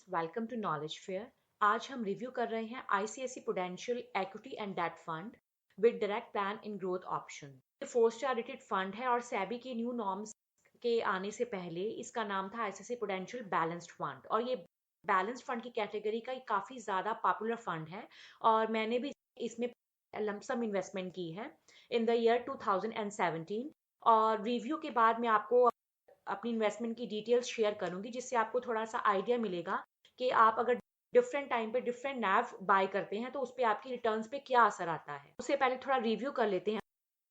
Welcome to knowledge fair. आज हम review कर रहे हैं ICICI Prudential equity and debt fund with direct plan in growth option. ये 4 स्टार रेटेड फंड है और सेबी के न्यू नॉर्म्स के आने से पहले इसका नाम था आईसीआईसी प्रूडेंशियल बैलेंस्ड फंड और ये बैलेंस्ड फंड की कैटेगरी का एक काफ़ी ज़्यादा पॉपुलर फंड है और मैंने भी इसमें लमसम इन्वेस्टमेंट की है इन द ईयर 2017। और रिव्यू के बाद मैं आपको अपनी इन्वेस्टमेंट की डिटेल्स शेयर करूंगी जिससे आपको थोड़ा सा आइडिया मिलेगा कि आप अगर डिफरेंट टाइम पे डिफरेंट नैव बाय करते हैं तो उस पर आपकी रिटर्न्स पे क्या असर आता है। उससे पहले थोड़ा रिव्यू कर लेते हैं।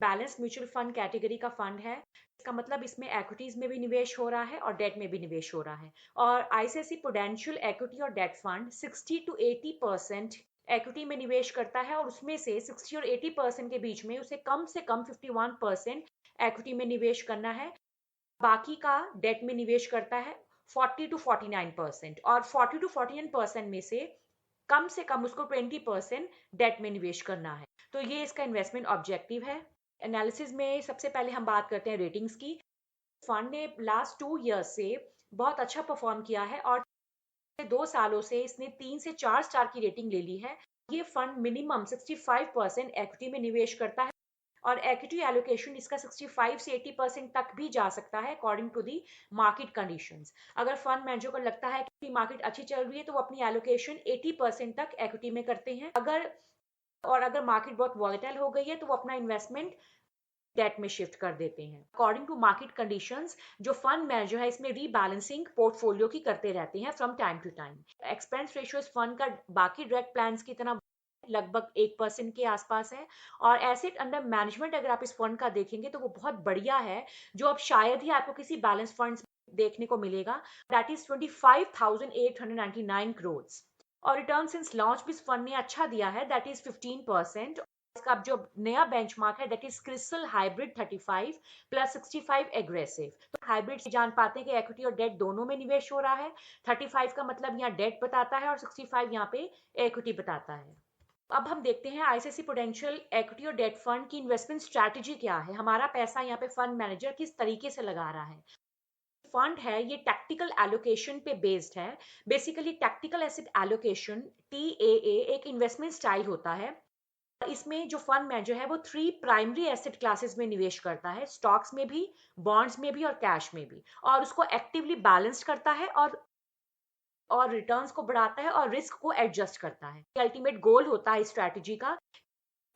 बैलेंस म्यूचुअल फंड कैटेगरी का फंड है। इसका मतलब इसमें इक्विटीज में भी निवेश हो रहा है और डेट में भी निवेश हो रहा है। और आईसीआईसी प्रूडेंशियल इक्विटी और डेट फंड 60 to 80% इक्विटी में निवेश करता है और उसमें से 60 और 80% के बीच में उसे कम से कम 51% इक्विटी में निवेश करना है। बाकी का डेट में निवेश करता है 40 to 49% और 40 to 49% में से कम उसको 20% डेट में निवेश करना है। तो ये इसका इन्वेस्टमेंट ऑब्जेक्टिव है। एनालिसिस में सबसे पहले हम बात करते हैं रेटिंग्स की। फंड ने लास्ट 2 ईयर्स से बहुत अच्छा परफॉर्म किया है और 2 सालों से इसने 3 से 4 स्टार की रेटिंग ले ली है। ये फंड मिनिमम 65% इक्विटी में निवेश करता है और इक्विटी एलोकेशन इसका 65 से 80% तक भी जा सकता है according to the market conditions. अगर फंड मैनेजर को लगता है कि मार्केट अच्छी चल रही है तो वो अपनी एलोकेशन 80% तक इक्विटी में करते हैं। अगर मार्केट बहुत वॉलेटाइल हो गई है तो वो अपना इन्वेस्टमेंट डेट में शिफ्ट कर देते हैं अकॉर्डिंग टू मार्केट कंडीशंस। जो फंड मैनेजर है इसमें रीबैलेंसिंग पोर्टफोलियो की करते रहते हैं from time to time. Expense ratio इस फंड का बाकी डायरेक्ट प्लान्स की तरह लगभग 1% के आसपास है। और एसेट अंडर मैनेजमेंट अगर आप इस फंड का देखेंगे तो वो बहुत बढ़िया है, जो अब शायद ही आपको किसी बैलेंस फंड देखने को मिलेगा। That is 25,899 crore. और रिटर्न सिंस लॉन्च भी इस फंड ने अच्छा दिया है, दैट इज 15%। इसका जो नया बेंचमार्क है that is crystal hybrid 35 plus 65 aggressive. तो हाइब्रिड से जान पाते हैं कि इक्विटी और डेट दोनों में निवेश हो रहा है। 35 का मतलब यहाँ डेट बताता है और 65 यहाँ पे इक्विटी बताता है। अब हम देखते हैं आईसीआईसी प्रूडेंशियल इक्विटी और डेट फंड की इन्वेस्टमेंट स्ट्रैटेजी क्या है। हमारा पैसा यहाँ पे फंड मैनेजर किस तरीके से लगा रहा है। फंड है ये टैक्टिकल एलोकेशन पे बेस्ड है। Basically tactical asset allocation TAA एक इन्वेस्टमेंट स्टाइल होता है। इसमें जो फंड मैनेजर है वो 3 प्राइमरी एसेट क्लासेस में निवेश करता है, स्टॉक्स में भी, बॉन्ड्स में भी और कैश में भी, और उसको एक्टिवली बैलेंस करता है और रिटर्न्स को बढ़ाता है और रिस्क को एडजस्ट करता है। अल्टीमेट गोल होता है इस स्ट्रैटेजी का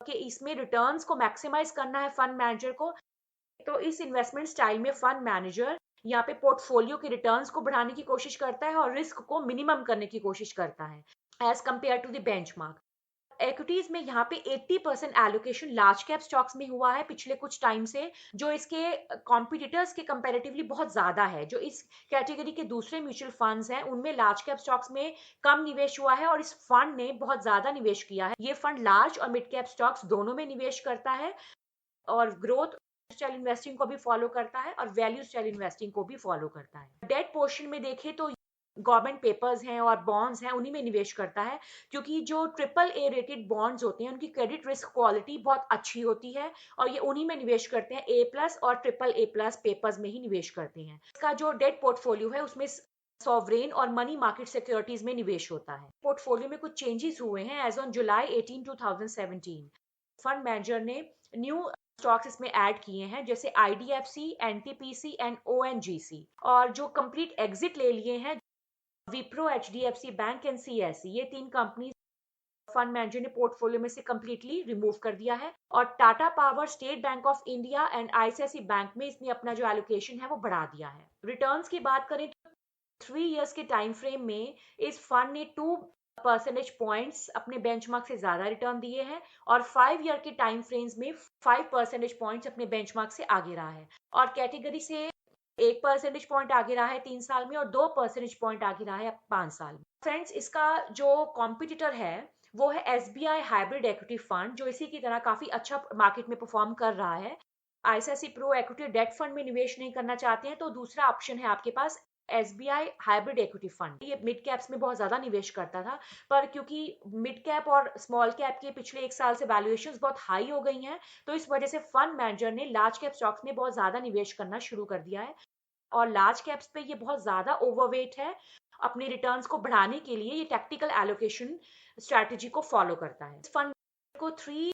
कि इसमें रिटर्न्स को मैक्सिमाइज करना है फंड मैनेजर को। तो इस इन्वेस्टमेंट स्टाइल में फंड मैनेजर यहाँ पे पोर्टफोलियो के रिटर्न्स को बढ़ाने की कोशिश करता है और रिस्क को मिनिमम करने की कोशिश करता है as compared to the benchmark. Equities में यहाँ पे 80% एलोकेशन लार्ज कैप स्टॉक्स में हुआ है पिछले कुछ टाइम से, जो इसके कॉम्पिटिटर्स के कंपैरेटिवली बहुत ज्यादा है। जो इस कैटेगरी के दूसरे म्यूचुअल फंड्स हैं उनमें लार्ज कैप स्टॉक्स में कम निवेश हुआ है और इस फंड ने बहुत ज्यादा निवेश किया है। ये फंड लार्ज और मिड कैप स्टॉक्स दोनों में निवेश करता है और ग्रोथ स्टाइल इन्वेस्टिंग को भी फॉलो करता है और वैल्यू स्टाइल इन्वेस्टिंग को भी फॉलो करता है। डेट पोर्शन में देखें तो गवर्नमेंट पेपर्स हैं और बॉन्ड्स हैं उन्हीं में निवेश करता है, क्योंकि जो AAA रेटेड बॉन्ड्स होते हैं उनकी क्रेडिट रिस्क क्वालिटी बहुत अच्छी होती है और ये उन्हीं में निवेश करते हैं। A+ और AAA+ पेपर्स में ही निवेश करते हैं। इसका जो डेट पोर्टफोलियो है उसमें सॉवरेन और मनी मार्केट सिक्योरिटीज में निवेश होता है। पोर्टफोलियो में कुछ चेंजेस हुए हैं as on July 18 2017। Fund manager ने न्यू स्टॉक्स इसमें ऐड किए हैं जैसे IDFC, NTPC एंड ONGC, और जो कंप्लीट एग्जिट ले लिए हैं Wipro, HDFC bank and CSE, ये 3 कंपनी फंड मैनेजर ने पोर्टफोलियो में से कंप्लीटली रिमूव कर दिया है। और Tata power, state bank of India and ICICI bank में इसने अपना जो एलोकेशन है वो बढ़ा दिया है। रिटर्न्स की बात करें तो 3 इयर्स के टाइम फ्रेम में इस फंड ने 2 परसेंटेज पॉइंट्स अपने बेंचमार्क से ज्यादा रिटर्न दिए हैं और 5 ईयर के टाइम फ्रेम्स में 5 परसेंटेज पॉइंट्स अपने बेंचमार्क से आगे रहा है और कैटेगरी से 1 परसेंटेज पॉइंट आगे रहा है 3 साल में और 2 परसेंटेज पॉइंट आगे रहा है 5 साल में। फ्रेंड्स, इसका जो कॉम्पिटिटर है वो है SBI हाइब्रिड इक्विटी फंड, जो इसी की तरह काफी अच्छा मार्केट में परफॉर्म कर रहा है। ICICI Pru equity debt fund में निवेश नहीं करना चाहते हैं तो दूसरा ऑप्शन है आपके पास SBI हाइब्रिड इक्विटी फंड। ये मिड कैप्स में बहुत ज्यादा निवेश करता था, पर क्योंकि मिड कैप और स्मॉल कैप के पिछले 1 साल से वैल्यूएशंस बहुत हाई हो गई हैं तो इस वजह से फंड मैनेजर ने लार्ज कैप स्टॉक्स में बहुत ज्यादा निवेश करना शुरू कर दिया है और लार्ज कैप्स पे ये बहुत ज्यादा ओवरवेट है अपने रिटर्न्स को बढ़ाने के लिए ये टैक्टिकल एलोकेशन स्ट्रैटेजी को फॉलो करता है। इस फंड को 3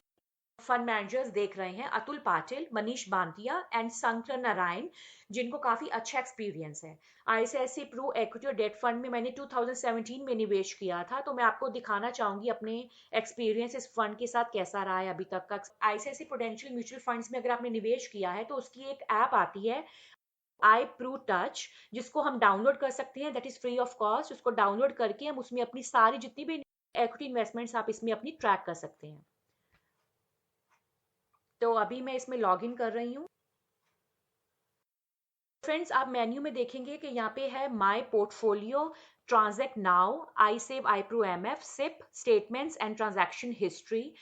फंड मैनेजर्स देख रहे हैं, अतुल पाटिल, मनीष बांतिया एंड शंकर नारायण, जिनको काफी अच्छा एक्सपीरियंस है। आईसीआईसी प्रू इक्विटी और डेट फंड में मैंने 2017 में निवेश किया था, तो मैं आपको दिखाना चाहूंगी अपने एक्सपीरियंस इस फंड के साथ कैसा रहा है अभी तक का। आईसीआईसी प्रूडेंशियल म्यूचुअल फंड्स में अगर आपने निवेश किया है तो उसकी एक ऐप आती है आई प्रू टच, जिसको हम डाउनलोड कर सकते हैं, that is free of cost. उसको डाउनलोड करके हम उसमें अपनी सारी जितनी भी इक्विटी इन्वेस्टमेंट्स आप इसमें अपनी ट्रैक कर सकते हैं। तो अभी मैं इसमें लॉग इन कर रही हूँ। फ्रेंड्स, आप मेन्यू में देखेंगे कि यहाँ पे है my portfolio, transact now, I save, I Pru M F, SIP, statements and transaction history.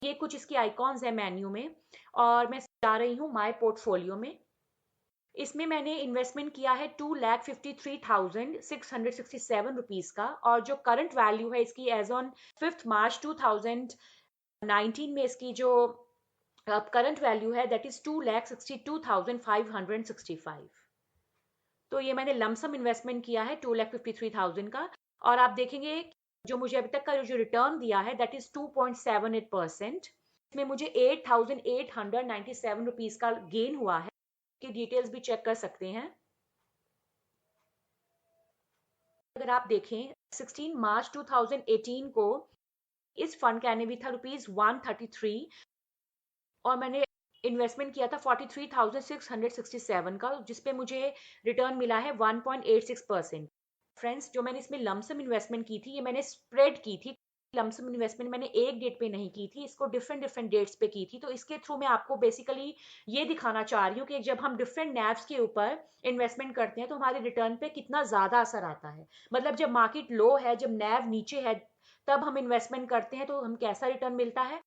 ये कुछ इसकी आइकॉन्स है मेन्यू में, और मैं जा रही हूँ माय पोर्टफोलियो में। इसमें मैंने इन्वेस्टमेंट किया है 2,53,667 रुपीज का, और जो करंट वैल्यू है इसकी एज ऑन 5 मार्च 2019 में इसकी जो करंट वैल्यू है दैट इज 2,62,565। तो ये मैंने लमसम इन्वेस्टमेंट किया है 2,53,000 का, और आप देखेंगे जो मुझे अभी तक का जो रिटर्न दिया है दैट इज 2.78%। इसमें मुझे 8,897 रुपीज का गेन हुआ है, की डिटेल्स भी चेक कर सकते हैं। अगर आप देखें 16 मार्च 2018 को इस फंड का एनएवी था ₹133, और मैंने इन्वेस्टमेंट किया था 43,667 का, जिसपे मुझे रिटर्न मिला है 1.86%। फ्रेंड्स, जो मैंने इसमें लमसम इन्वेस्टमेंट की थी ये मैंने स्प्रेड की थी। लमसम इन्वेस्टमेंट मैंने एक डेट पे नहीं की थी, इसको डिफरेंट डिफरेंट डेट्स पे की थी। तो इसके थ्रू मैं आपको बेसिकली ये दिखाना चाह रही हूँ कि जब हम डिफरेंट नैव्स के ऊपर इन्वेस्टमेंट करते हैं तो हमारे रिटर्न पे कितना ज्यादा असर आता है। मतलब जब मार्केट लो है, जब नैव नीचे है, तब हम इन्वेस्टमेंट करते हैं तो हम कैसा रिटर्न मिलता है,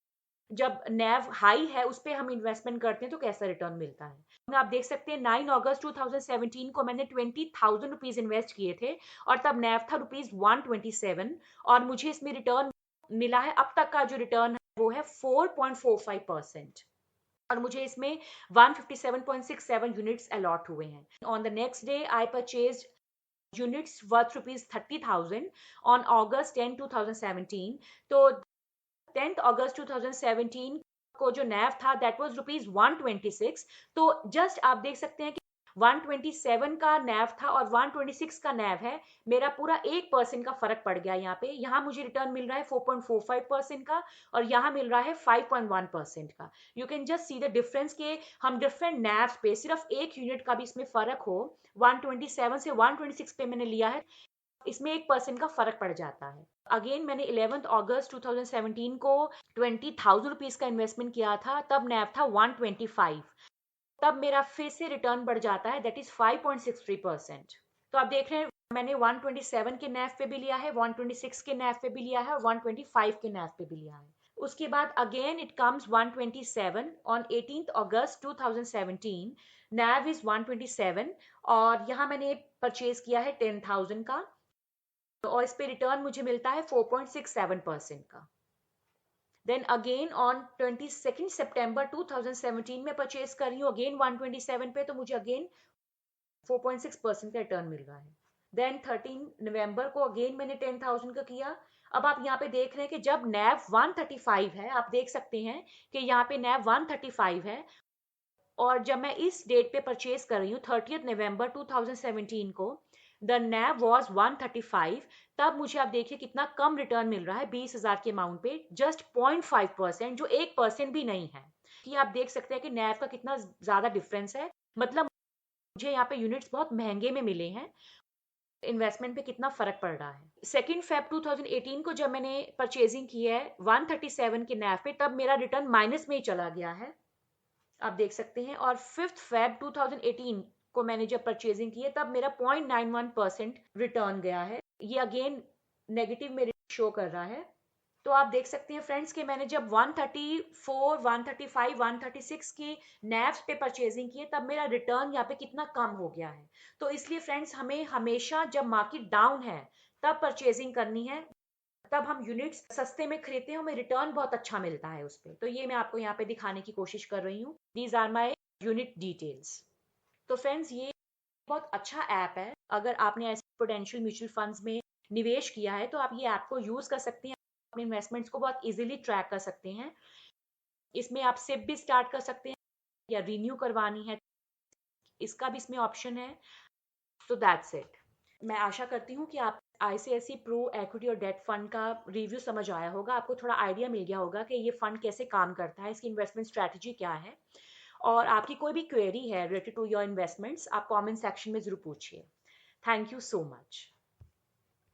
जब नैव हाई है उस पर हम इन्वेस्टमेंट करते हैं तो कैसा रिटर्न मिलता है। आप देख सकते हैं 9 अगस्त 2017 को मैंने 20,000 रुपीज इन्वेस्ट किए थे, और तब नैव था ₹127, और मुझे इसमें रिटर्न मिला है, अब तक का जो रिटर्न है वो है 4.45%, और मुझे इसमें 157.67 यूनिट्स अलॉट हुए हैं। On the next day I purchase units worth ₹30,000 on August 10, 2017। तो 10th अगस्त 2017 को जो नैव था दैट वाज ₹126। तो जस्ट आप देख सकते हैं कि 127 का नैव था और 126 का नैव है, मेरा पूरा 1% का फर्क पड़ गया। यहाँ पे यहाँ मुझे रिटर्न मिल रहा है 4.45% का, और यहाँ मिल रहा है 5.1% का। You can just see the difference के हम डिफरेंट नैव पे सिर्फ एक यूनिट का भी इसमें फर्क हो, 127 से 126 पे मैंने लिया है, इसमें 1% का फर्क पड़ जाता है। अगेन मैंने 11 अगस्त 2017 को 20,000 रुपीज का इन्वेस्टमेंट किया था, तब नैव था 125। तब मेरा फिर से रिटर्न बढ़ जाता है दैट इज 5.63%। तो आप देख रहे हैं मैंने 127 के नैव पे भी लिया है, 126 के नैव पे भी लिया है, और 125 के नैव पे भी लिया है। उसके बाद again it comes 127 on 18 August 2017, naive is 127, और यहाँ मैंने परचेज किया है 10,000 का, और इस पे रिटर्न मुझे मिलता है 4.67% का। देन अगेन ऑन 22 सितंबर 2017 में परचेज कर रही हूँ अगेन 127 पे, तो मुझे अगेन 4.6% का रिटर्न मिल रहा है। देन 13 नवंबर को अगेन मैंने 10,000 का किया। अब आप यहाँ पे देख रहे हैं कि जब नैव 135 है, आप देख सकते हैं कि यहाँ पे नैव 135 है, और जब मैं इस डेट पे परचेज कर रही हूँ 30 नवंबर 2017 को, द नैव वॉज 135। तब मुझे आप देखिए कितना कम रिटर्न मिल रहा है 20,000 के अमाउंट पे, जस्ट 0.5%, जो 1% भी नहीं है। कि आप देख सकते हैं कि नैव का कितना ज्यादा डिफरेंस है। मतलब मुझे यहाँ पे यूनिट्स बहुत महंगे में मिले हैं, इन्वेस्टमेंट पे कितना फर्क पड़ रहा है। 2 फेब 2018 को जब मैंने परचेजिंग की है 137 के नैव पे, तब मेरा रिटर्न माइनस में ही चला गया है, आप देख सकते हैं। और 5 फेब 2018 को मैंने जब परचेजिंग की है तब मेरा 0.91% रिटर्न गया है। ये अगेन नेगेटिव मेरे शो कर रहा है। तो आप देख सकते हैं फ्रेंड्स कि मैंने जब 134, 135, 136 की नैव्स पे परचेजिंग की है तब मेरा रिटर्न यहाँ पे कितना कम हो गया है। तो इसलिए फ्रेंड्स हमें हमेशा जब मार्केट डाउन है तब परचेजिंग करनी है, तब हम यूनिट्स सस्ते में खरीदते हैं, हमें रिटर्न बहुत अच्छा मिलता है उस पर। तो ये मैं आपको यहाँ पे दिखाने की कोशिश कर रही हूँ। These are my unit details. तो फ्रेंड्स ये बहुत अच्छा ऐप है। अगर आपने ऐसे पोटेंशियल म्यूचुअल फंड्स में निवेश किया है तो आप ये ऐप को यूज कर सकते हैं, अपने इन्वेस्टमेंट्स को बहुत इजीली ट्रैक कर सकते हैं। इसमें आप सिप भी स्टार्ट कर सकते हैं या रिन्यू करवानी है, इसका भी इसमें ऑप्शन है। तो दैट्स इट। मैं आशा करती हूँ कि आप आईसीआईसी प्रो इक्विटी और डेट फंड का रिव्यू समझ आया होगा, आपको थोड़ा आइडिया मिल गया होगा कि ये फंड कैसे काम करता है, इसकी इन्वेस्टमेंट स्ट्रैटेजी क्या है। और आपकी कोई भी क्वेरी है रिलेटेड टू योर इन्वेस्टमेंट्स, आप कमेंट सेक्शन में जरूर पूछिए। Thank you so much.